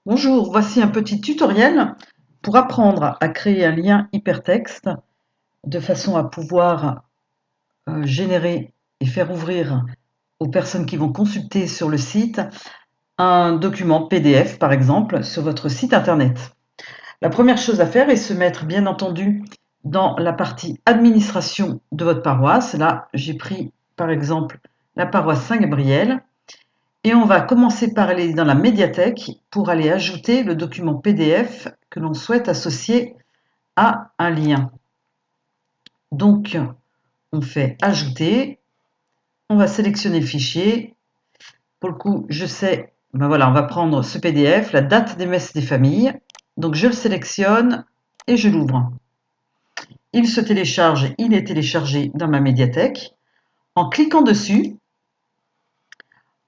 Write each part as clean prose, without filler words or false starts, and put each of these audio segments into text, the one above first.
Bonjour, voici un petit tutoriel pour apprendre à créer un lien hypertexte de façon à pouvoir générer et faire ouvrir aux personnes qui vont consulter sur le site un document PDF par exemple sur votre site internet. La première chose à faire est se mettre bien entendu dans la partie administration de votre paroisse. Là, j'ai pris par exemple la paroisse Saint-Gabriel. Et on va commencer par aller dans la médiathèque pour aller ajouter le document PDF que l'on souhaite associer à un lien. Donc, on fait ajouter, on va sélectionner le fichier. Pour le coup, je sais, ben voilà, on va prendre ce PDF, la date des messes des familles. Donc, je le sélectionne et je l'ouvre. Il se télécharge, il est téléchargé dans ma médiathèque. En cliquant dessus,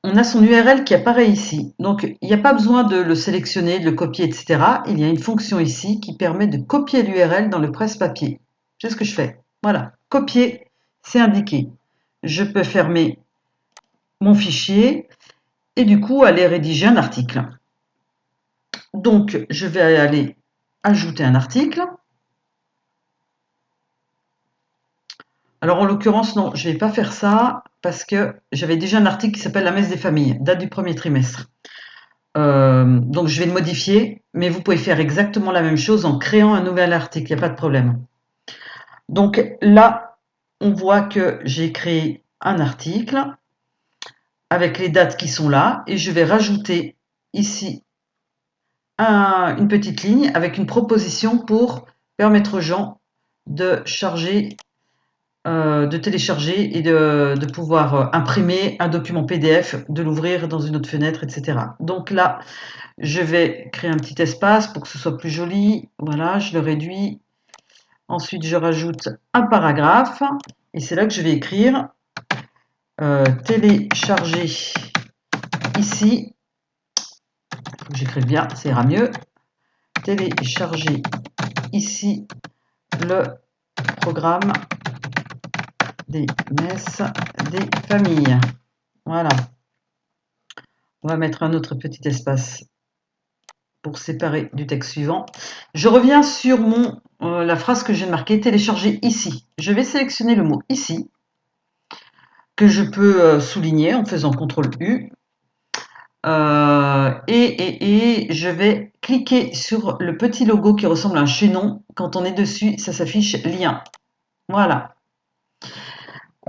on a son URL qui apparaît ici. Donc, il n'y a pas besoin de le sélectionner, de le copier, etc. Il y a une fonction ici qui permet de copier l'URL dans le presse-papier. C'est ce que je fais. Voilà, copier, c'est indiqué. Je peux fermer mon fichier et du coup aller rédiger un article. Donc, je vais aller ajouter un article. Alors, en l'occurrence, non, je ne vais pas faire ça parce que j'avais déjà un article qui s'appelle La messe des familles, date du premier trimestre. Donc je vais le modifier, mais vous pouvez faire exactement la même chose en créant un nouvel article, il n'y a pas de problème. Donc là, on voit que j'ai créé un article avec les dates qui sont là et je vais rajouter ici une petite ligne avec une proposition pour permettre aux gens de charger, de télécharger et de pouvoir imprimer un document PDF, de l'ouvrir dans une autre fenêtre, etc. Donc là, je vais créer un petit espace pour que ce soit plus joli. Voilà, je le réduis. Ensuite, je rajoute un paragraphe. Et c'est là que je vais écrire télécharger ici. Il faut que j'écrive bien, ça ira mieux. Télécharger ici le programme des messes des familles. Voilà. On va mettre un autre petit espace pour séparer du texte suivant. Je reviens sur la phrase que j'ai marquée, télécharger ici. Je vais sélectionner le mot ici, que je peux souligner en faisant CTRL U. Et je vais cliquer sur le petit logo qui ressemble à un chaînon. Quand on est dessus, ça s'affiche lien. Voilà.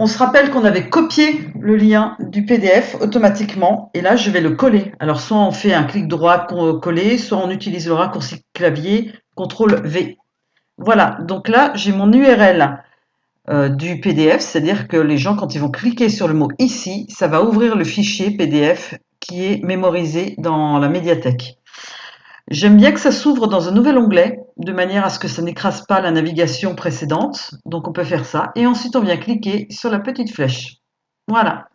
On se rappelle qu'on avait copié le lien du PDF automatiquement et là je vais le coller. Alors soit on fait un clic droit coller, soit on utilise le raccourci clavier CTRL V. Voilà, donc là j'ai mon URL du PDF, c'est-à-dire que les gens quand ils vont cliquer sur le mot ici, ça va ouvrir le fichier PDF qui est mémorisé dans la médiathèque. J'aime bien que ça s'ouvre dans un nouvel onglet, de manière à ce que ça n'écrase pas la navigation précédente. Donc on peut faire ça. Et ensuite on vient cliquer sur la petite flèche. Voilà.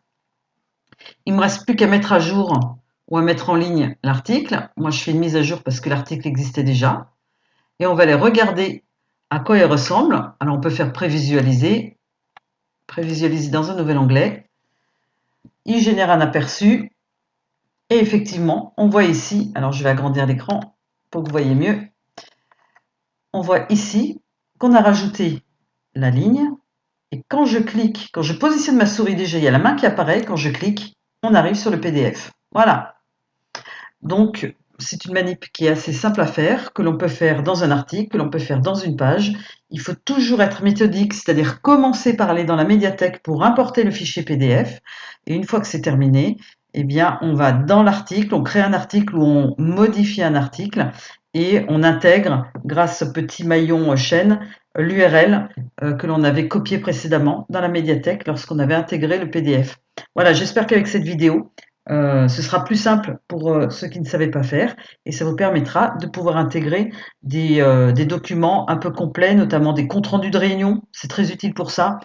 Il ne me reste plus qu'à mettre à jour ou à mettre en ligne l'article. Moi je fais une mise à jour parce que l'article existait déjà. Et on va aller regarder à quoi il ressemble. Alors on peut faire prévisualiser. Prévisualiser dans un nouvel onglet. Il génère un aperçu. Et effectivement, on voit ici, alors je vais agrandir l'écran pour que vous voyez mieux. On voit ici qu'on a rajouté la ligne. Et quand je clique, quand je positionne ma souris déjà, il y a la main qui apparaît. Quand je clique, on arrive sur le PDF. Voilà. Donc, c'est une manip qui est assez simple à faire, que l'on peut faire dans un article, que l'on peut faire dans une page. Il faut toujours être méthodique, c'est-à-dire commencer par aller dans la médiathèque pour importer le fichier PDF. Et une fois que c'est terminé, eh bien, on va dans l'article, on crée un article ou on modifie un article et on intègre, grâce au petit maillon chaîne, l'URL que l'on avait copié précédemment dans la médiathèque lorsqu'on avait intégré le PDF. Voilà, j'espère qu'avec cette vidéo, ce sera plus simple pour ceux qui ne savaient pas faire et ça vous permettra de pouvoir intégrer des documents un peu complets, notamment des comptes rendus de réunion, c'est très utile pour ça,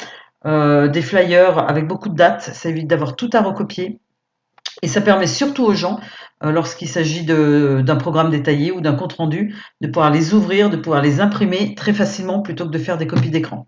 des flyers avec beaucoup de dates, ça évite d'avoir tout à recopier. Et ça permet surtout aux gens, lorsqu'il s'agit d'un programme détaillé ou d'un compte rendu, de pouvoir les ouvrir, de pouvoir les imprimer très facilement plutôt que de faire des copies d'écran.